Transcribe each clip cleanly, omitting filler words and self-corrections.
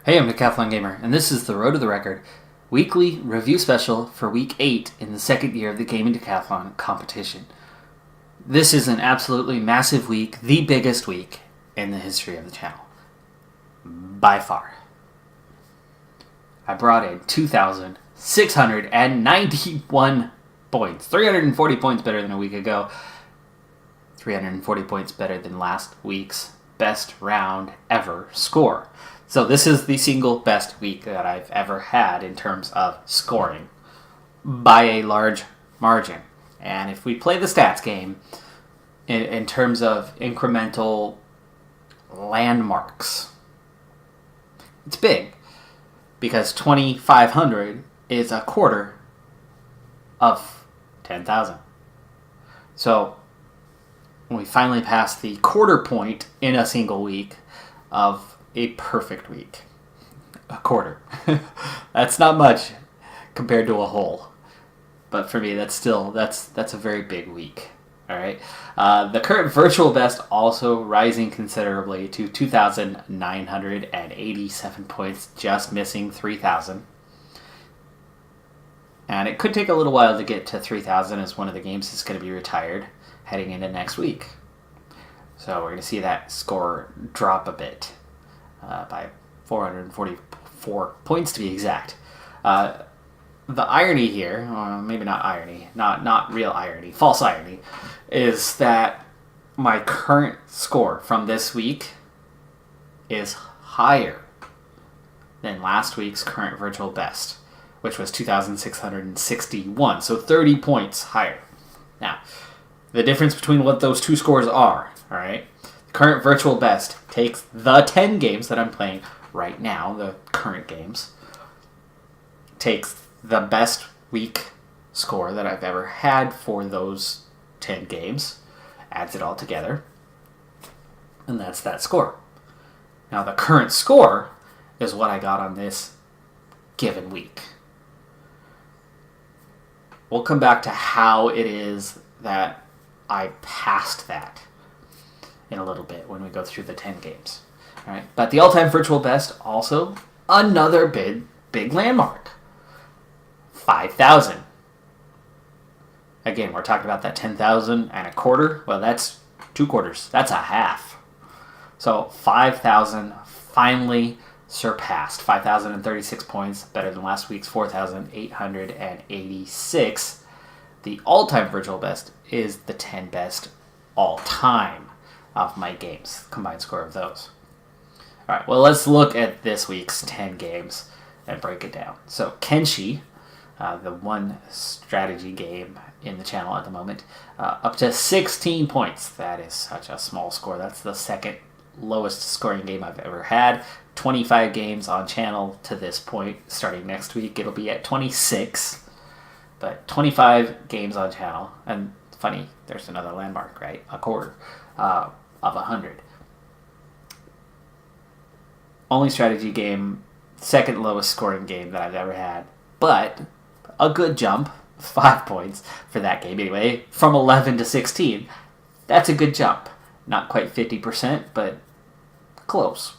Hey, I'm Decathlon Gamer, and this is the Road to the Record weekly review special for Week 8 in the second year of the Gaming Decathlon competition. This is an absolutely massive week, the biggest week in the history of the channel. By far. I brought in 2,691 points. 340 points better than a week ago. 340 points better than last week's best round ever score. So this is the single best week that I've ever had in terms of scoring by a large margin. And if we play the stats game in terms of incremental landmarks, it's big because 2,500 is a quarter of 10,000. So we finally passed the quarter point in a single week of a perfect week. A quarter. That's not much compared to a whole. But for me, that's a very big week. All right. The current virtual best also rising considerably to 2,987 points, just missing 3,000. And it could take a little while to get to 3,000 as one of the games is going to be retired heading into next week. So we're going to see that score drop a bit. By 444 points to be exact. The irony here, maybe not irony, not real irony, false irony, is that my current score from this week is higher than last week's current virtual best, which was 2,661, so 30 points higher. Now, the difference between what those two scores are, all right? Current virtual best takes the 10 games that I'm playing right now, the current games, takes the best week score that I've ever had for those 10 games, adds it all together, and that's that score. Now the current score is what I got on this given week. We'll come back to how it is that I passed that in a little bit when we go through the 10 games. All right, but the all-time virtual best, also another big landmark. 5,000. Again, we're talking about that 10,000 and a quarter. Well, that's 2 quarters. That's a half. So 5,000 finally surpassed. 5,036 points, better than last week's 4,886. The all-time virtual best is the 10 best all-time of my games, combined score of those. All right, well, let's look at this week's 10 games and break it down. So Kenshi, the one strategy game in the channel at the moment, up to 16 points. That is such a small score. That's the second lowest scoring game I've ever had. 25 games on channel to this point. Starting next week, it'll be at 26. But 25 games on channel. And funny, there's another landmark, right? A quarter of 100. Only strategy game, second lowest scoring game that I've ever had. But a good jump, 5 points for that game anyway, from 11 to 16. That's a good jump. Not quite 50%, but close.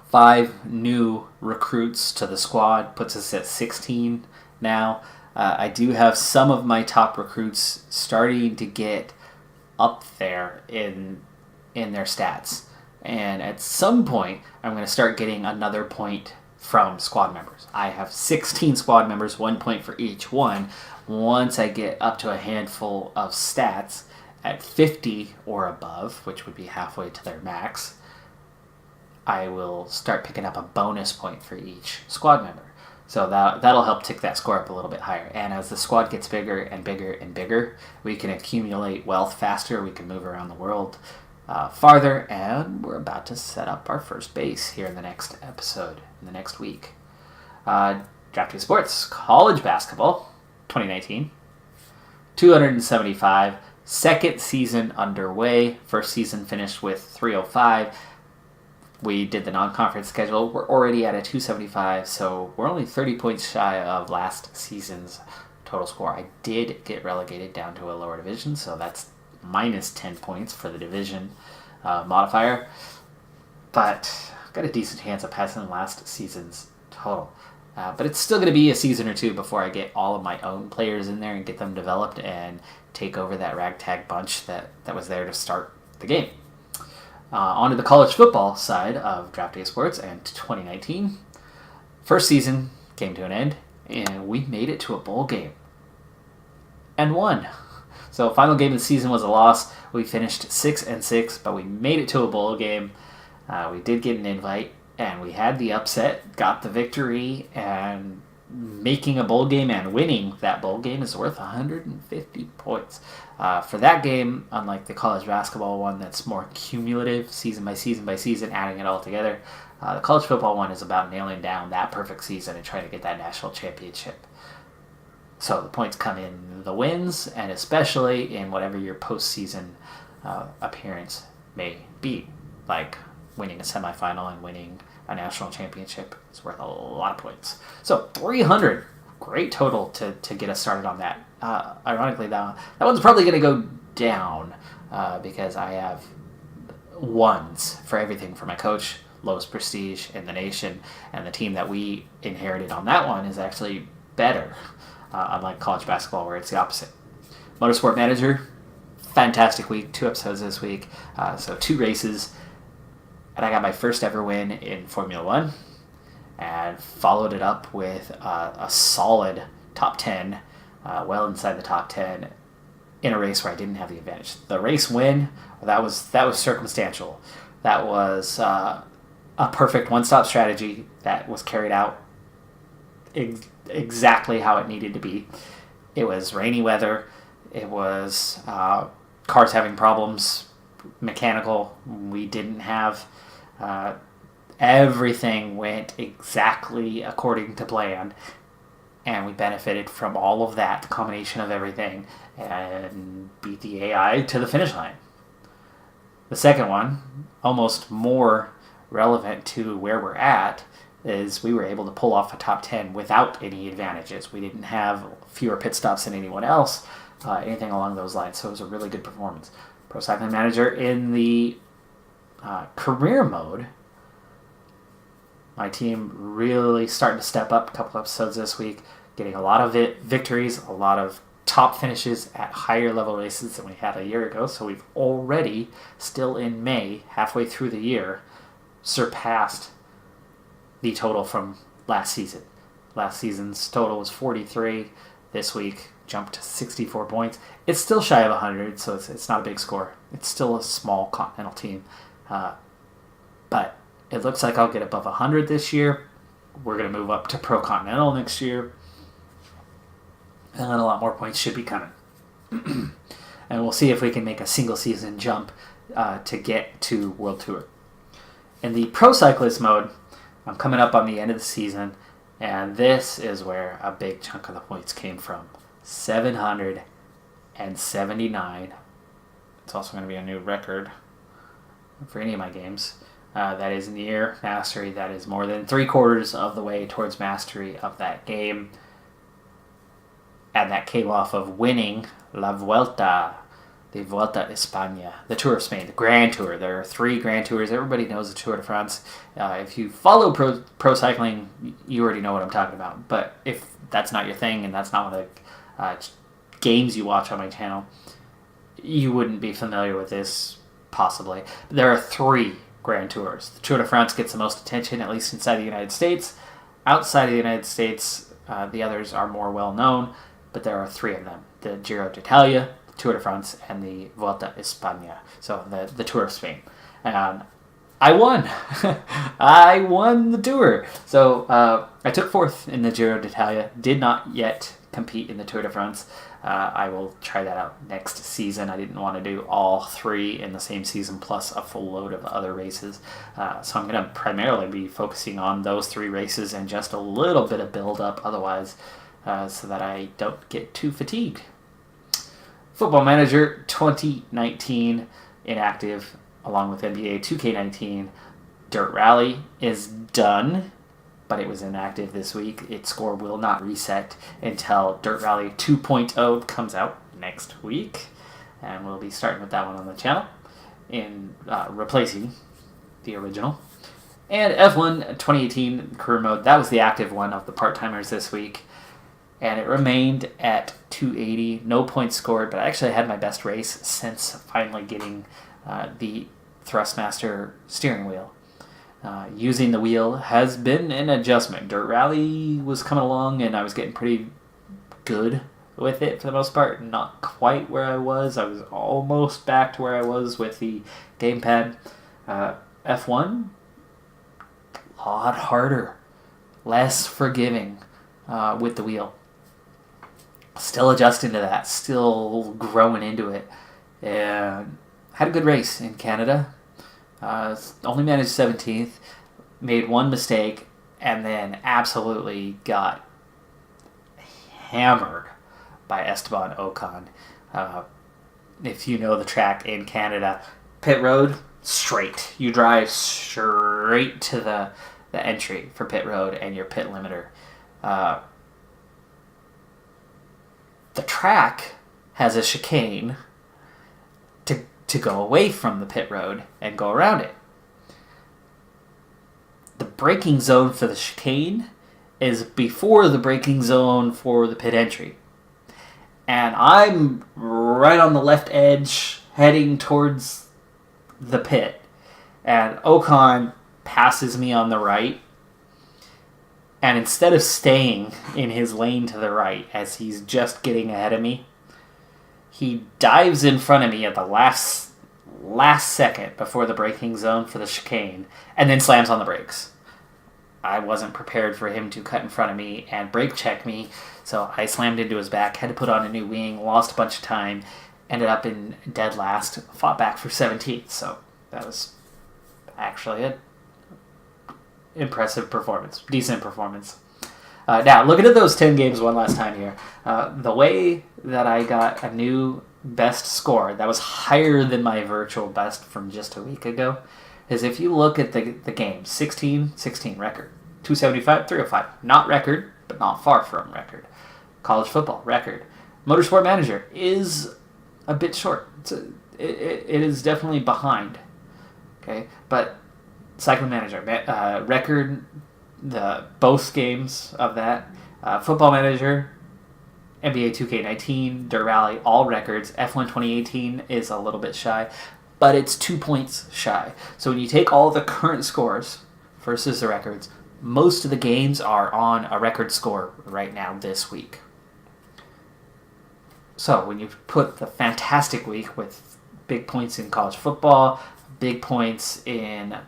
5 new recruits to the squad puts us at 16 now. I do have some of my top recruits starting to get up there in their stats. And at some point, I'm going to start getting another point from squad members. I have 16 squad members, 1 point for each one. Once I get up to a handful of stats at 50 or above, which would be halfway to their max, I will start picking up a bonus point for each squad member. So that'll help tick that score up a little bit higher. And as the squad gets bigger and bigger and bigger, we can accumulate wealth faster. We can move around the world farther. And we're about to set up our first base here in the next episode, in the next week. Drafting Sports, college basketball, 2019. 275. Second season underway. First season finished with 305. We did the non-conference schedule. We're already at a 275, so we're only 30 points shy of last season's total score. I did get relegated down to a lower division, so that's minus 10 points for the division modifier. But got a decent chance of passing last season's total. But it's still going to be a season or two before I get all of my own players in there and get them developed and take over that ragtag bunch that was there to start the game. On to the college football side of Draft Day Sports and 2019. First season came to an end, and we made it to a bowl game. And won. So final game of the season was a loss. We finished 6-6, but we made it to a bowl game. We did get an invite, and we had the upset, got the victory, and making a bowl game and winning that bowl game is worth 150 points. For that game, unlike the college basketball one that's more cumulative, season by season by season, adding it all together, the college football one is about nailing down that perfect season and trying to get that national championship. So the points come in the wins, and especially in whatever your postseason appearance may be, like winning a semifinal and winning a national championship is worth a lot of points. So 300, great total to get us started on that. Ironically, that one's probably going to go down because I have ones for everything for my coach, lowest prestige in the nation, and the team that we inherited on that one is actually better. Unlike college basketball, where it's the opposite. Motorsport Manager, fantastic week. 2 episodes this week. So 2 races. And I got my first ever win in Formula 1. And followed it up with a solid top 10. Well inside the top 10. In a race where I didn't have the advantage. The race win, that was circumstantial. That was a perfect one-stop strategy that was carried out exactly how it needed to be. It was rainy weather. It was cars having problems, mechanical. We didn't have everything went exactly according to plan, and we benefited from all of that, the combination of everything, and beat the AI to the finish line. The second one, almost more relevant to where we're at, is we were able to pull off a top 10 without any advantages. We didn't have fewer pit stops than anyone else, anything along those lines. So it was a really good performance. Pro Cycling Manager in the career mode, my team really starting to step up. A couple episodes this week, getting a lot of victories, a lot of top finishes at higher level races than we had a year ago. So we've already, still in May, halfway through the year, surpassed the total from last season. Last season's total was 43. This week jumped to 64 points. It's still shy of 100, so it's not a big score. It's still a small continental team. But it looks like I'll get above 100 this year. We're going to move up to Pro Continental next year. And then a lot more points should be coming. And we'll see if we can make a single season jump to get to World Tour. In the Pro Cyclist mode, I'm coming up on the end of the season, and this is where a big chunk of the points came from. 779. It's also going to be a new record for any of my games. That is near mastery. That is more than 3/4 of the way towards mastery of that game. And that came off of winning La Vuelta, the Vuelta España, the Tour of Spain, the Grand Tour. There are 3 Grand Tours. Everybody knows the Tour de France. If you follow pro cycling, you already know what I'm talking about. But if that's not your thing and that's not one of the games you watch on my channel, you wouldn't be familiar with this, possibly. There are 3 Grand Tours. The Tour de France gets the most attention, at least inside the United States. Outside of the United States, the others are more well-known, but there are 3 of them. The Giro d'Italia, Tour de France, and the Vuelta España, so the Tour of Spain. And I won. I won the Tour. So I took 4th in the Giro d'Italia. Did not yet compete in the Tour de France. I will try that out next season. I didn't want to do all 3 in the same season plus a full load of other races. So I'm going to primarily be focusing on those 3 races and just a little bit of build-up otherwise, so that I don't get too fatigued. Football Manager 2019 inactive, along with NBA 2K19. Dirt Rally is done, but it was inactive this week. Its score will not reset until Dirt Rally 2.0 comes out next week, and we'll be starting with that one on the channel in replacing the original. And F1 2018 career mode, that was the active one of the part-timers this week. And it remained at 280, no points scored, but I actually had my best race since finally getting the Thrustmaster steering wheel. Using the wheel has been an adjustment. Dirt Rally was coming along and I was getting pretty good with it for the most part. Not quite where I was. I was almost back to where I was with the gamepad. F1, a lot harder, less forgiving with the wheel. Still adjusting to that, still growing into it. And had a good race in Canada. Only managed 17th, made one mistake, and then absolutely got hammered by Esteban Ocon. If you know the track in Canada, pit road, straight. You drive straight to the entry for pit road and your pit limiter. The track has a chicane to go away from the pit road and go around it. The braking zone for the chicane is before the braking zone for the pit entry. And I'm right on the left edge heading towards the pit. And Ocon passes me on the right. And instead of staying in his lane to the right as he's just getting ahead of me, he dives in front of me at the last second before the braking zone for the chicane and then slams on the brakes. I wasn't prepared for him to cut in front of me and brake check me, so I slammed into his back, had to put on a new wing, lost a bunch of time, ended up in dead last, fought back for 17th, so that was actually an impressive performance, decent performance. Now, looking at those 10 games one last time here, the way that I got a new best score that was higher than my virtual best from just a week ago is if you look at the games, 16 record, 275, 305, not record, but not far from record. College football, record. Motorsport Manager is a bit short. It is definitely behind, okay, but Cycling Manager, record, both games of that. Football Manager, NBA 2K19, Dirt Rally, all records. F1 2018 is a little bit shy, but it's 2 points shy. So when you take all the current scores versus the records, most of the games are on a record score right now this week. So when you put the fantastic week with big points in college football, big points in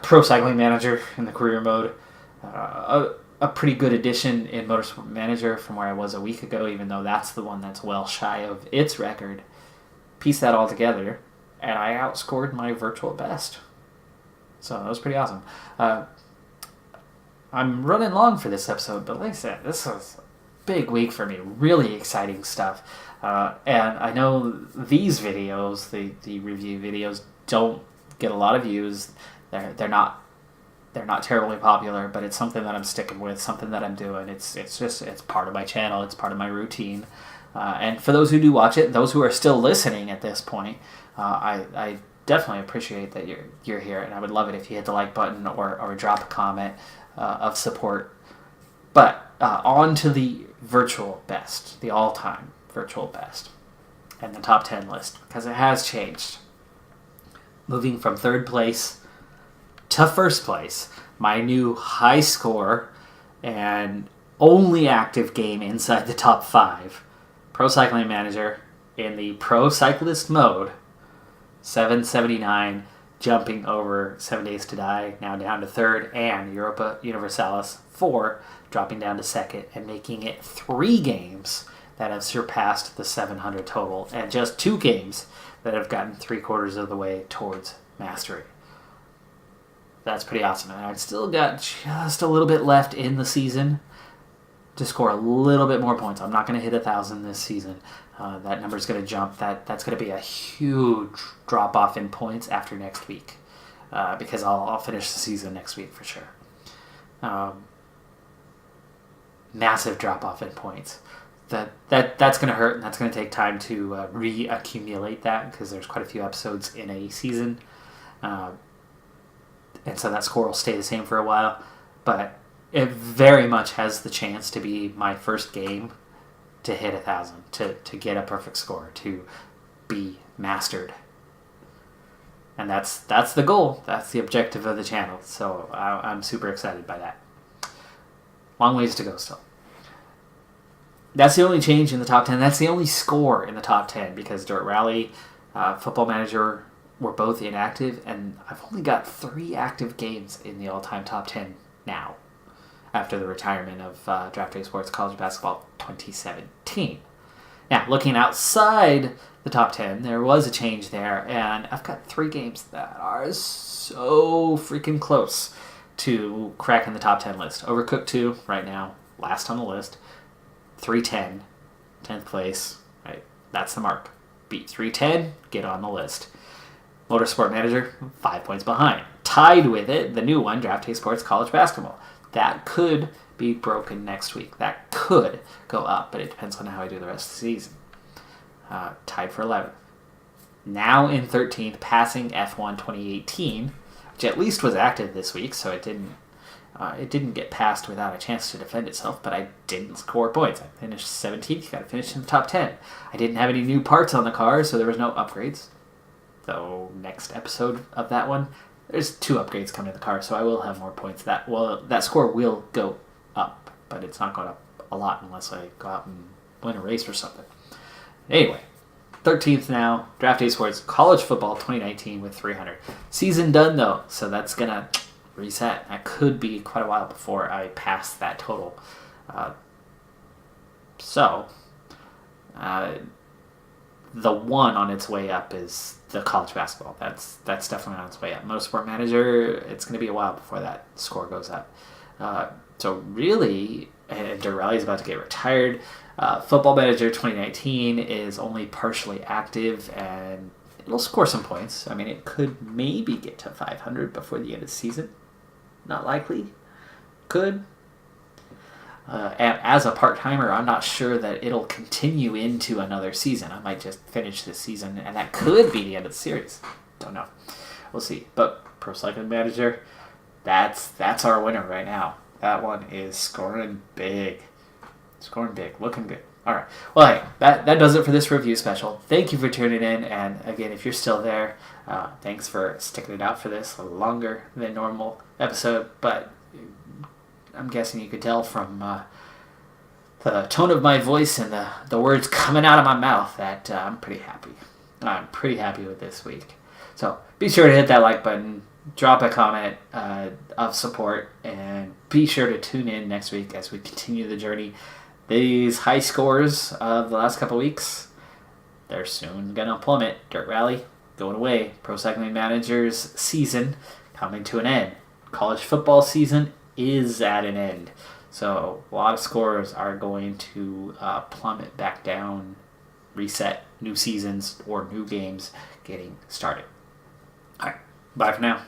Pro Cycling Manager in the career mode, a pretty good addition in Motorsport Manager from where I was a week ago, even though that's the one that's well shy of its record. Piece that all together, and I outscored my virtual best. So that was pretty awesome. I'm running long for this episode, but like I said, this was a big week for me. Really exciting stuff. And I know these videos, the review videos, don't get a lot of views. They're not terribly popular, but it's something that I'm sticking with, something that I'm doing. It's part of my channel. It's part of my routine. And for those who do watch it, those who are still listening at this point, I definitely appreciate that you're here, and I would love it if you hit the like button or drop a comment of support. But on to the virtual best, the all-time virtual best, and the top 10 list, because it has changed. Moving from third place to first place, my new high score and only active game inside the top 5, Pro Cycling Manager in the Pro Cyclist mode, 779, jumping over 7 Days to Die, now down to third, and Europa Universalis 4, dropping down to second, and making it 3 games that have surpassed the 700 total, and just 2 games that have gotten 3/4 of the way towards mastery. That's pretty awesome. And I've still got just a little bit left in the season to score a little bit more points. I'm not going to hit 1,000 this season. That number's going to jump. That's going to be a huge drop-off in points after next week, because I'll finish the season next week for sure. Massive drop-off in points. That's going to hurt, and that's going to take time to reaccumulate that, because there's quite a few episodes in a season. and so that score will stay the same for a while. But it very much has the chance to be my first game to hit 1,000, to get a perfect score, to be mastered. And that's the goal. That's the objective of the channel. So I'm super excited by that. Long ways to go still. That's the only change in the top 10. That's the only score in the top 10 because Dirt Rally, Football Manager were both inactive, and I've only got 3 active games in the all-time top 10 now after the retirement of Draft Day Sports College Basketball 2017. Now, looking outside the top 10, there was a change there, and I've got 3 games that are so freaking close to cracking the top 10 list. Overcooked 2 right now, last on the list. 310, 10th place, right? That's the mark. Beat 310, get on the list. Motorsport Manager, 5 points behind. Tied with it, the new one, Draft Day Sports College Basketball. That could be broken next week. That could go up, but it depends on how I do the rest of the season. Tied for 11th. Now in 13th, passing F1 2018, which at least was active this week, so it didn't get passed without a chance to defend itself, but I didn't score points. I finished 17th, got to finish in the top 10. I didn't have any new parts on the car, so there was no upgrades. So next episode of that one, there's 2 upgrades coming to the car, so I will have more points. That score will go up, but it's not going up a lot unless I go out and win a race or something. Anyway, 13th now, Draft Day Sports College Football 2019 with 300. Season done, though, so that's going to reset. That could be quite a while before I pass that total. The one on its way up is the college basketball. That's definitely on its way up. Motorsport Manager, it's going to be a while before that score goes up. So really, and Dirt Rally is about to get retired. Football Manager 2019 is only partially active, and it'll score some points. I mean, it could maybe get to 500 before the end of the season. Not likely. Could. And as a part-timer, I'm not sure that it'll continue into another season. I might just finish this season, and that could be the end of the series. Don't know. We'll see. But Pro Cycling Manager, that's our winner right now. That one is scoring big. Scoring big. Looking good. All right. Well, hey, that does it for this review special. Thank you for tuning in. And again, if you're still there, thanks for sticking it out for this longer than normal episode. But I'm guessing you could tell from the tone of my voice and the words coming out of my mouth that I'm pretty happy. I'm pretty happy with this week. So be sure to hit that like button, drop a comment of support, and be sure to tune in next week as we continue the journey. These high scores of the last couple weeks, they're soon going to plummet. Dirt Rally going away. Pro Cycling Manager's season coming to an end. College football season is at an end. So a lot of scores are going to plummet back down, reset, new seasons or new games getting started. All right, bye for now.